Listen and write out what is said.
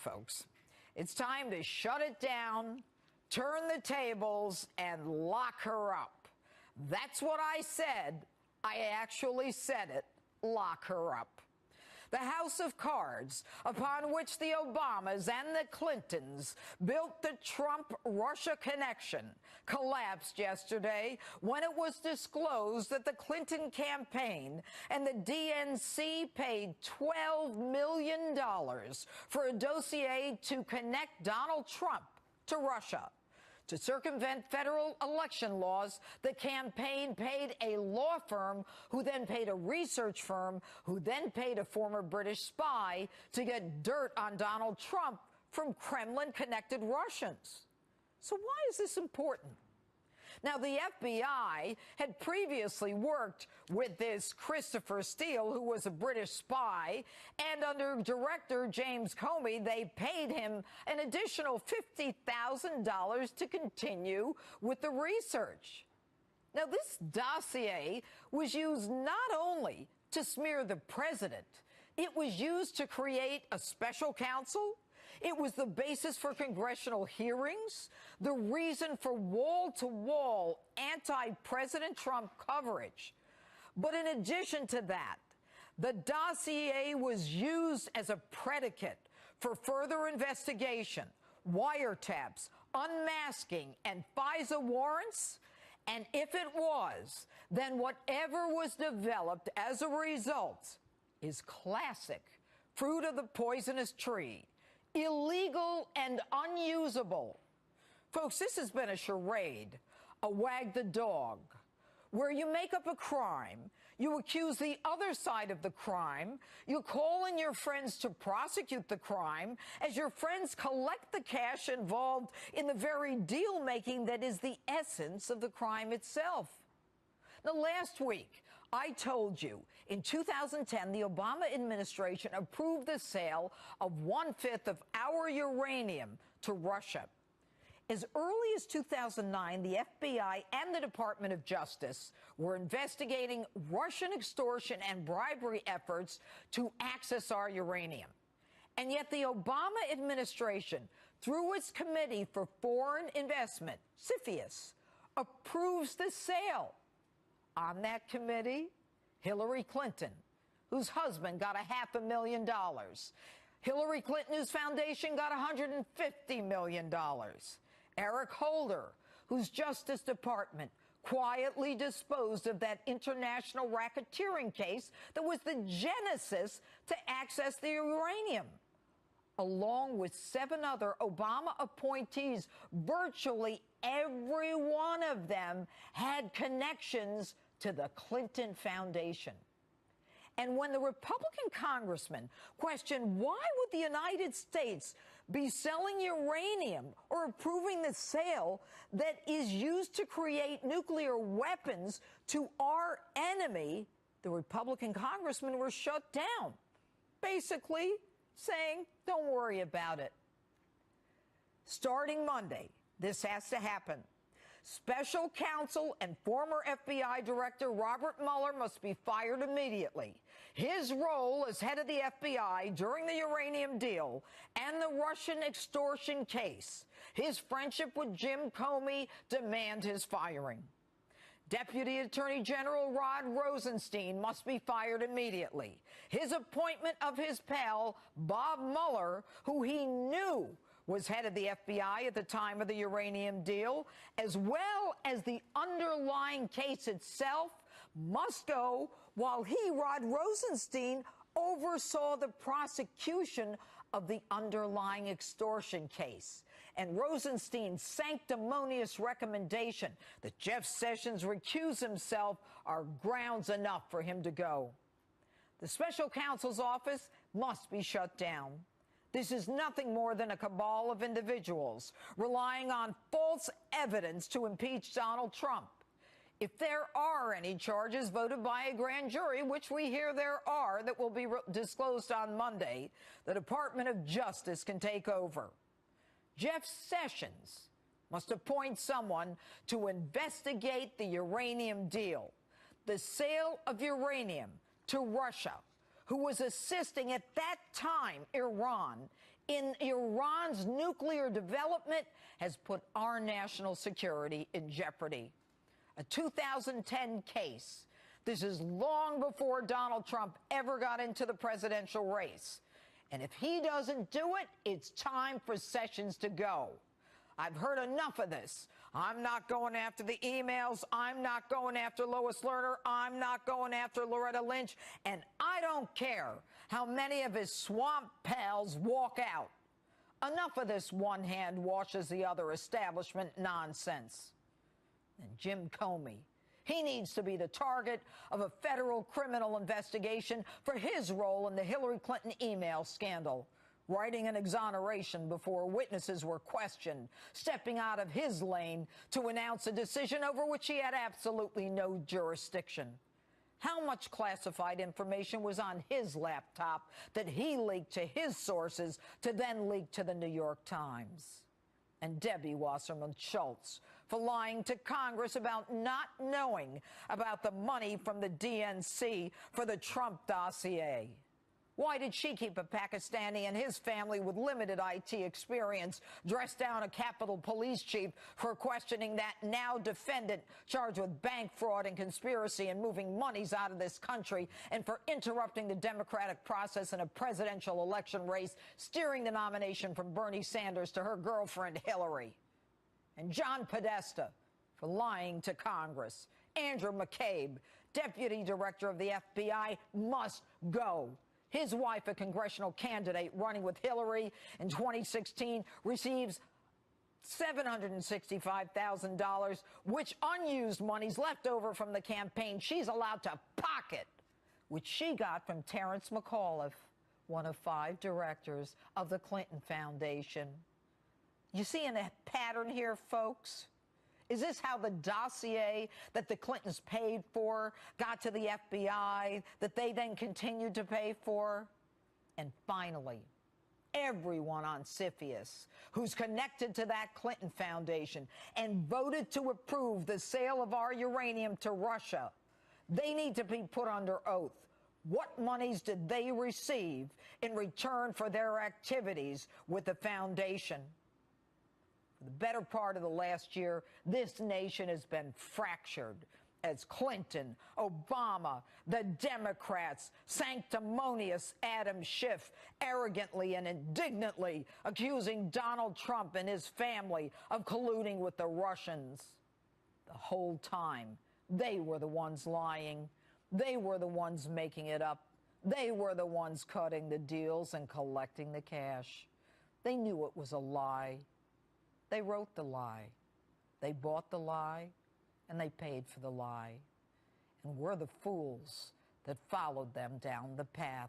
folks. It's time to shut it down, turn the tables, and lock her up. That's what I said. I actually said it. Lock her up. The house of cards upon which the Obamas and the Clintons built the Trump-Russia connection collapsed yesterday when it was disclosed that the Clinton campaign and the DNC paid $12 million for a dossier to connect Donald Trump to Russia. To circumvent federal election laws, the campaign paid a law firm who then paid a research firm who then paid a former British spy to get dirt on Donald Trump from Kremlin-connected Russians. So why is this important? Now, the FBI had previously worked with this Christopher Steele, who was a British spy, and under Director James Comey, they paid him an additional $50,000 to continue with the research. Now, this dossier was used not only to smear the president, it was used to create a special counsel. It was the basis for congressional hearings, the reason for wall-to-wall anti-President Trump coverage. But in addition to that, the dossier was used as a predicate for further investigation, wiretaps, unmasking, and FISA warrants. And if it was, then whatever was developed as a result is classic fruit of the poisonous tree. Illegal and unusable. Folks, this has been a charade, a wag the dog, where you make up a crime, you accuse the other side of the crime, you call in your friends to prosecute the crime, as your friends collect the cash involved in the very deal-making that is the essence of the crime itself. Now, last week, I told you in 2010, the Obama administration approved the sale of 1/5 of our uranium to Russia. As early as 2009, the FBI and the Department of Justice were investigating Russian extortion and bribery efforts to access our uranium. And yet the Obama administration, through its Committee for Foreign Investment, CFIUS, approves the sale. On that committee, Hillary Clinton, whose husband got $500,000. Hillary Clinton, whose foundation got $150 million. Eric Holder, whose Justice Department quietly disposed of that international racketeering case that was the genesis to access the uranium. Along with 7 other Obama appointees, virtually every one of them had connections to the Clinton Foundation. And when the Republican congressman questioned why would the United States be selling uranium or approving the sale that is used to create nuclear weapons to our enemy, the Republican congressmen were shut down, basically saying, don't worry about it. Starting Monday, this has to happen. Special counsel and former FBI Director Robert Mueller must be fired immediately. His role as head of the FBI during the uranium deal and the Russian extortion case, his friendship with Jim Comey, demand his firing. Deputy Attorney General Rod Rosenstein must be fired immediately. His appointment of his pal, Bob Mueller, who he knew was head of the FBI at the time of the uranium deal, as well as the underlying case itself, must go while he, Rod Rosenstein, oversaw the prosecution of the underlying extortion case. And Rosenstein's sanctimonious recommendation that Jeff Sessions recuse himself are grounds enough for him to go. The special counsel's office must be shut down. This is nothing more than a cabal of individuals relying on false evidence to impeach Donald Trump. If there are any charges voted by a grand jury, which we hear there are, that will be disclosed on Monday, the Department of Justice can take over. Jeff Sessions must appoint someone to investigate the uranium deal, the sale of uranium to Russia, who was assisting at that time Iran in Iran's nuclear development has put our national security in jeopardy. A 2010 case. This is long before Donald Trump ever got into the presidential race. And if he doesn't do it, it's time for Sessions to go. I've heard enough of this. I'm not going after the emails. I'm not going after Lois Lerner. I'm not going after Loretta Lynch. And I don't care how many of his swamp pals walk out. Enough of this one hand washes the other establishment nonsense. And Jim Comey, he needs to be the target of a federal criminal investigation for his role in the Hillary Clinton email scandal, writing an exoneration before witnesses were questioned, stepping out of his lane to announce a decision over which he had absolutely no jurisdiction. How much classified information was on his laptop that he leaked to his sources to then leak to the New York Times? And Debbie Wasserman Schultz for lying to Congress about not knowing about the money from the DNC for the Trump dossier. Why did she keep a Pakistani and his family with limited IT experience dress down a Capitol Police chief for questioning that now defendant charged with bank fraud and conspiracy and moving monies out of this country, and for interrupting the democratic process in a presidential election race, steering the nomination from Bernie Sanders to her girlfriend Hillary? And John Podesta for lying to Congress. Andrew McCabe, Deputy Director of the FBI, must go. His wife, a congressional candidate running with Hillary in 2016, receives $765,000, which unused monies left over from the campaign she's allowed to pocket, which she got from Terrence McAuliffe, one of 5 directors of the Clinton Foundation. You seeing a pattern here, folks? Is this how the dossier that the Clintons paid for got to the FBI, that they then continued to pay for? And finally, everyone on CFIUS who's connected to that Clinton Foundation and voted to approve the sale of our uranium to Russia, they need to be put under oath. What monies did they receive in return for their activities with the foundation? For the better part of the last year, this nation has been fractured as Clinton, Obama, the Democrats, sanctimonious Adam Schiff, arrogantly and indignantly accusing Donald Trump and his family of colluding with the Russians. The whole time, they were the ones lying. They were the ones making it up. They were the ones cutting the deals and collecting the cash. They knew it was a lie. They wrote the lie. They bought the lie, and they paid for the lie. And we're the fools that followed them down the path.